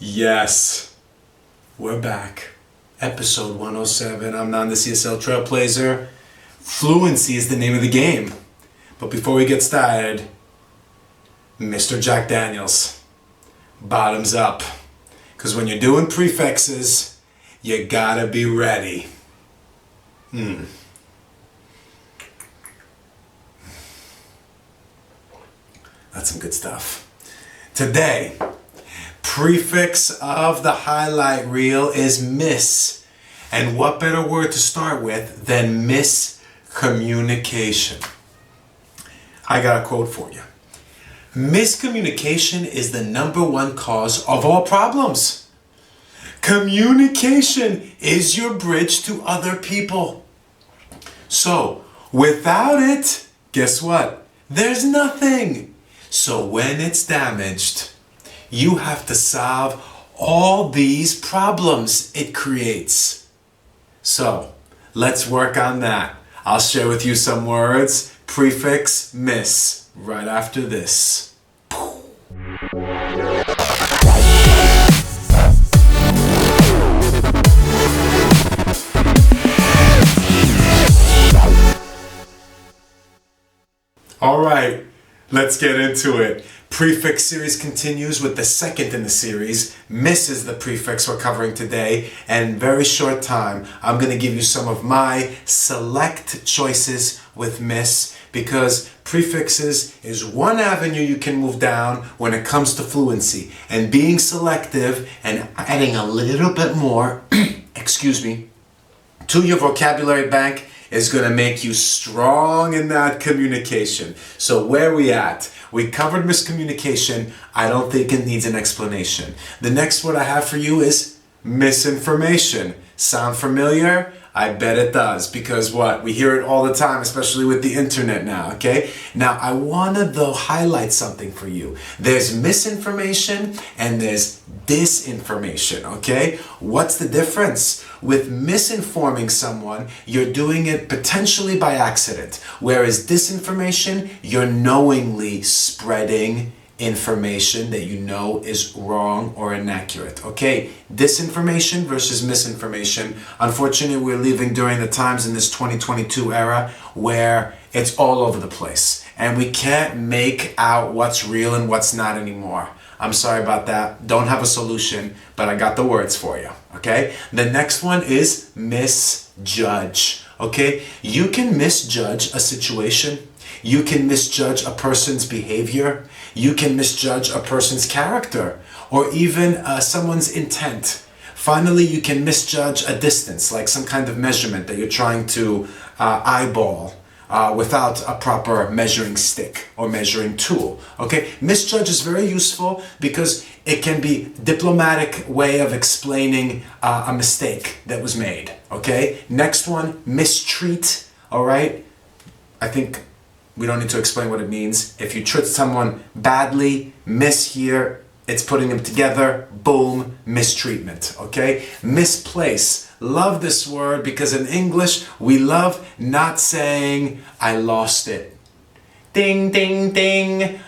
Yes, we're back. Episode 107. I'm Nan, the CSL Trailblazer. Fluency is the name of the game. But before we get started, Mr. Jack Daniels, bottoms up. Because when you're doing prefixes, you gotta be ready. That's some good stuff. Today, prefix of the highlight reel is miss. And what better word to start with than miscommunication? I got a quote for you. Miscommunication is the number one cause of all problems. Communication is your bridge to other people. So, without it, guess what? There's nothing. So when it's damaged, you have to solve all these problems it creates. So, let's work on that. I'll share with you some words. Prefix, miss, right after this. All right, let's get into it. Prefix series continues with the second in the series. Miss is the prefix we're covering today, and in very short time, I'm going to give you some of my select choices with miss, because prefixes is one avenue you can move down when it comes to fluency, and being selective and adding a little bit more, to your vocabulary bank is going to make you strong in that communication. So where are we at? We covered miscommunication. I don't think it needs an explanation. The next word I have for you is misinformation. Sound familiar? I bet it does, because what? We hear it all the time, especially with the internet now, okay? Now, I want to, though, highlight something for you. There's misinformation and there's disinformation, okay? What's the difference? With misinforming someone, you're doing it potentially by accident, whereas disinformation, you're knowingly spreading information that you know is wrong or inaccurate. Okay, disinformation versus misinformation. Unfortunately, we're living during the times in this 2022 era where it's all over the place and we can't make out what's real and what's not anymore. I'm sorry about that. Don't have a solution, but I got the words for you. Okay, the next one is misjudge. Okay, you can misjudge a situation. You can misjudge a person's behavior. You can misjudge a person's character or even someone's intent. Finally, you can misjudge a distance, like some kind of measurement that you're trying to eyeball without a proper measuring stick or measuring tool. Okay, misjudge is very useful because it can be a diplomatic way of explaining a mistake that was made. Okay, next one, mistreat. All right, I think we don't need to explain what it means. If you treat someone badly, miss here, it's putting them together, boom, mistreatment, okay? Misplace. Love this word because in English, we love not saying, I lost it. Ding, ding, ding.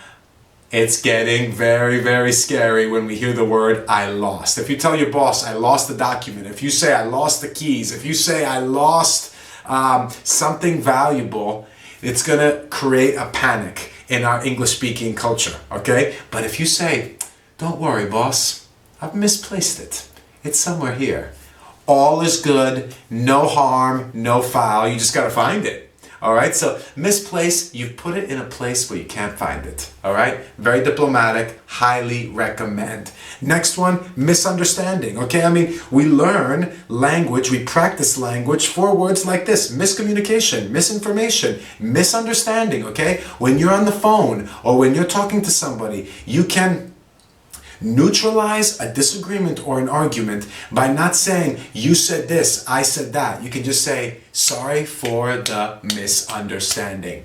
It's getting very, very scary when we hear the word, I lost. If you tell your boss, I lost the document. If you say, I lost the keys. If you say, I lost something valuable, it's going to create a panic in our English-speaking culture, okay? But if you say, don't worry, boss, I've misplaced it. It's somewhere here. All is good, no harm, no foul. You just got to find it, all right? So misplace, you've put it in a place where you can't find it, all right? Very diplomatic, highly recommend. Next one, misunderstanding, okay? I mean, we learn language, we practice language for words like this: miscommunication, misinformation, misunderstanding, okay? When you're on the phone or when you're talking to somebody, you can neutralize a disagreement or an argument by not saying, you said this, I said that. You can just say, sorry for the misunderstanding.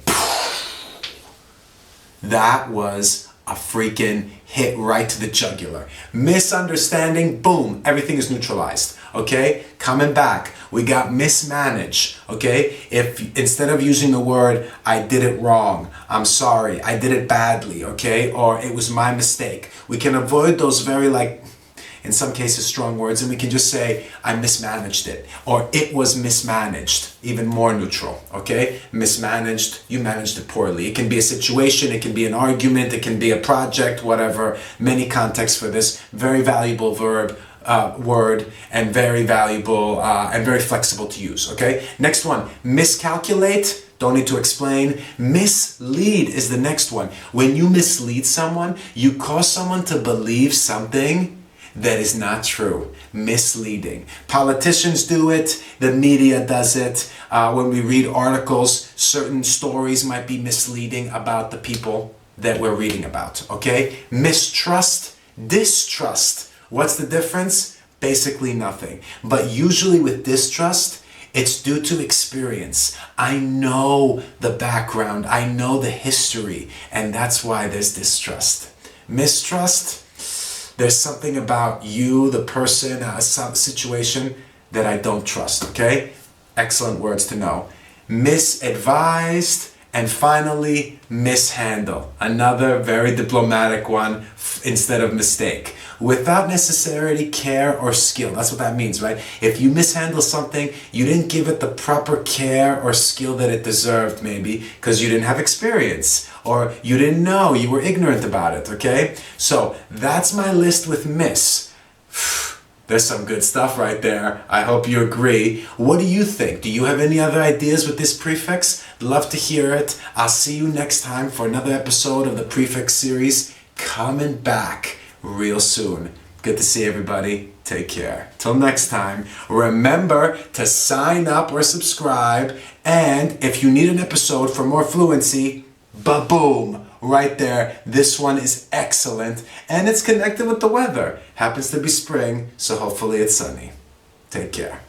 That was a freaking hit right to the jugular. Misunderstanding, boom, everything is neutralized. Okay, coming back, we got mismanage. Okay, if instead of using the word I did it wrong, I'm sorry, I did it badly, okay, or it was my mistake, we can avoid those very in some cases strong words, and we can just say, I mismanaged it, or it was mismanaged, even more neutral, okay? Mismanaged, you managed it poorly. It can be a situation, it can be an argument, it can be a project, whatever. Many contexts for this. Very valuable word, and very valuable and very flexible to use, okay? Next one, miscalculate. Don't need to explain. Mislead is the next one. When you mislead someone, you cause someone to believe something that is not true. Misleading. Politicians do it. The media does it. When we read articles, certain stories might be misleading about the people that we're reading about, okay? Mistrust, distrust. What's the difference? Basically nothing. But usually with distrust, it's due to experience. I know the background, I know the history, and that's why there's distrust. Mistrust, there's something about you, the person, some situation that I don't trust, okay? Excellent words to know. Misadvised, and finally, mishandle. Another very diplomatic one instead of mistake. Without necessarily care or skill. That's what that means, right? If you mishandle something, you didn't give it the proper care or skill that it deserved, maybe, because you didn't have experience, or you didn't know, you were ignorant about it, okay? So that's my list with miss. There's some good stuff right there. I hope you agree. What do you think? Do you have any other ideas with this prefix? Love to hear it. I'll see you next time for another episode of the prefix series. Coming back real soon. Good to see everybody. Take care. Till next time, remember to sign up or subscribe. And if you need an episode for more fluency, ba-boom, right there. This one is excellent. And it's connected with the weather. Happens to be spring, so hopefully it's sunny. Take care.